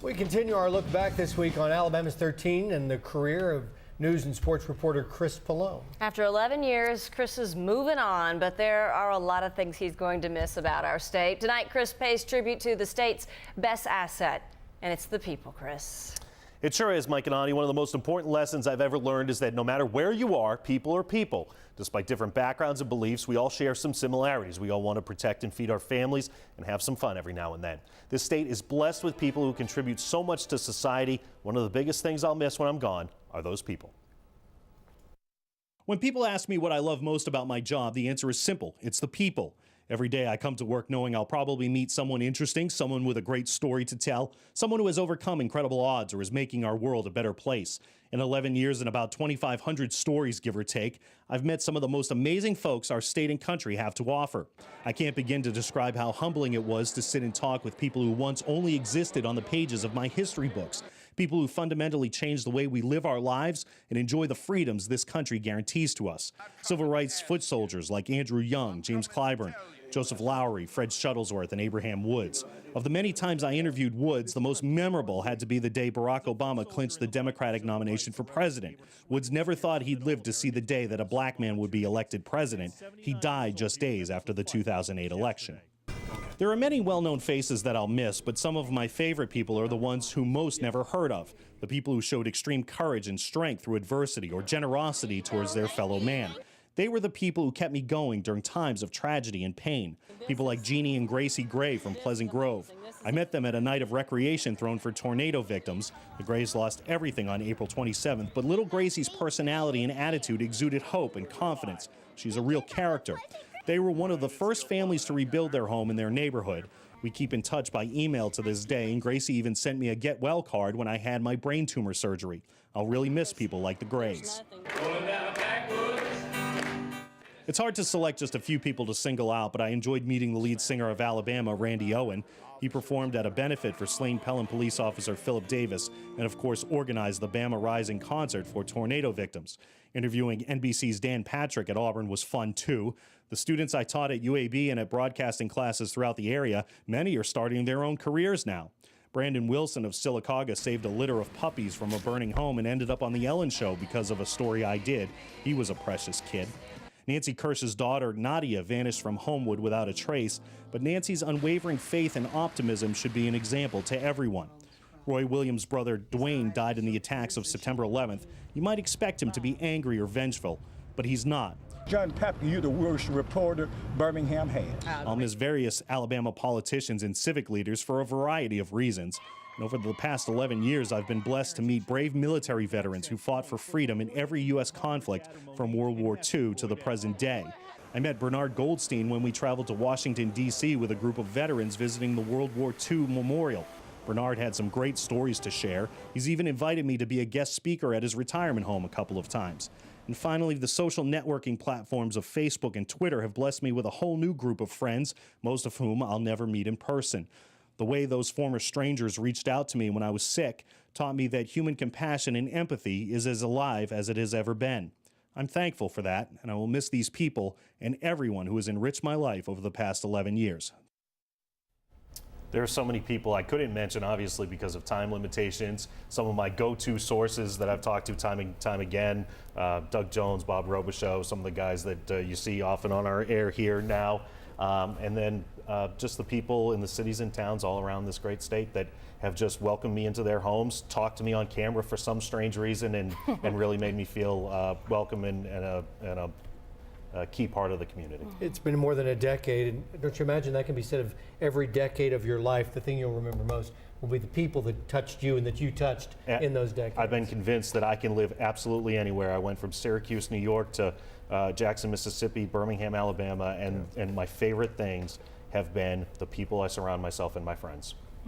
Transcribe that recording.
We continue our look back this week on Alabama's 13 and the career of news and sports reporter Chris Pollone. After 11 years, Chris is moving on, but there are a lot of things he's going to miss about our state. Tonight, Chris pays tribute to the state's best asset, and it's the people, Chris. It sure is, Mike and Ani. One of the most important lessons I've ever learned is that no matter where you are people. Despite different backgrounds and beliefs, we all share some similarities. We all want to protect and feed our families and have some fun every now and then. This state is blessed with people who contribute so much to society. One of the biggest things I'll miss when I'm gone are those people. When people ask me what I love most about my job, the answer is simple. It's the people. Every day I come to work knowing I'll probably meet someone interesting, someone with a great story to tell, someone who has overcome incredible odds or is making our world a better place. In 11 years and about 2,500 stories, give or take, I've met some of the most amazing folks our state and country have to offer. I can't begin to describe how humbling it was to sit and talk with people who once only existed on the pages of my history books. People who fundamentally change the way we live our lives and enjoy the freedoms this country guarantees to us. Civil rights foot soldiers like Andrew Young, James Clyburn, Joseph Lowery, Fred Shuttlesworth, and Abraham Woods. Of the many times I interviewed Woods, the most memorable had to be the day Barack Obama clinched the Democratic nomination for president. Woods never thought he'd live to see the day that a black man would be elected president. He died just days after the 2008 election. There are many well-known faces that I'll miss, but some of my favorite people are the ones who most never heard of. The people who showed extreme courage and strength through adversity or generosity towards their fellow man. They were the people who kept me going during times of tragedy and pain. People like Jeannie and Gracie Gray from Pleasant Grove. I met them at a night of recreation thrown for tornado victims. The Grays lost everything on April 27th, but little Gracie's personality and attitude exuded hope and confidence. She's a real character. They were one of the first families to rebuild their home in their neighborhood. We keep in touch by email to this day, and Gracie even sent me a get well card when I had my brain tumor surgery. I'll really miss people like the Grays. It's hard to select just a few people to single out, but I enjoyed meeting the lead singer of Alabama, Randy Owen. He performed at a benefit for slain Pelham police officer Philip Davis, and of course organized the Bama Rising concert for tornado victims. Interviewing NBC's Dan Patrick at Auburn was fun too. The students I taught at UAB and at broadcasting classes throughout the area, many are starting their own careers now. Brandon Wilson of Sylacauga saved a litter of puppies from a burning home and ended up on The Ellen Show because of a story I did. He was a precious kid. Nancy Kirsch's daughter, Nadia, vanished from Homewood without a trace, but Nancy's unwavering faith and optimism should be an example to everyone. Roy Williams' brother, Dwayne, died in the attacks of September 11th. You might expect him to be angry or vengeful, but he's not. John Pepper, you're the worst reporter Birmingham has. I'll miss various Alabama politicians and civic leaders for a variety of reasons. And over the past 11 years, I've been blessed to meet brave military veterans who fought for freedom in every U.S. conflict from World War II to the present day. I met Bernard Goldstein when we traveled to Washington, D.C. with a group of veterans visiting the World War II Memorial. Bernard had some great stories to share. He's even invited me to be a guest speaker at his retirement home a couple of times. And finally, the social networking platforms of Facebook and Twitter have blessed me with a whole new group of friends, most of whom I'll never meet in person. The way those former strangers reached out to me when I was sick taught me that human compassion and empathy is as alive as it has ever been. I'm thankful for that, and I will miss these people and everyone who has enriched my life over the past 11 years. There are so many people I couldn't mention, obviously, because of time limitations. Some of my go-to sources that I've talked to time and time again, Doug Jones, Bob Robichaux, some of the guys that you see often on our air here now. And then just the people in the cities and towns all around this great state that have just welcomed me into their homes, talked to me on camera for some strange reason, and really made me feel welcome and a key part of the community. It's been more than a decade, and don't you imagine that can be said of every decade of your life? The thing you'll remember most will be the people that touched you and that you touched in those decades. I've been convinced that I can live absolutely anywhere. I went from Syracuse, New York to Jackson, Mississippi, Birmingham, Alabama, and my favorite things have been the people I surround myself and my friends.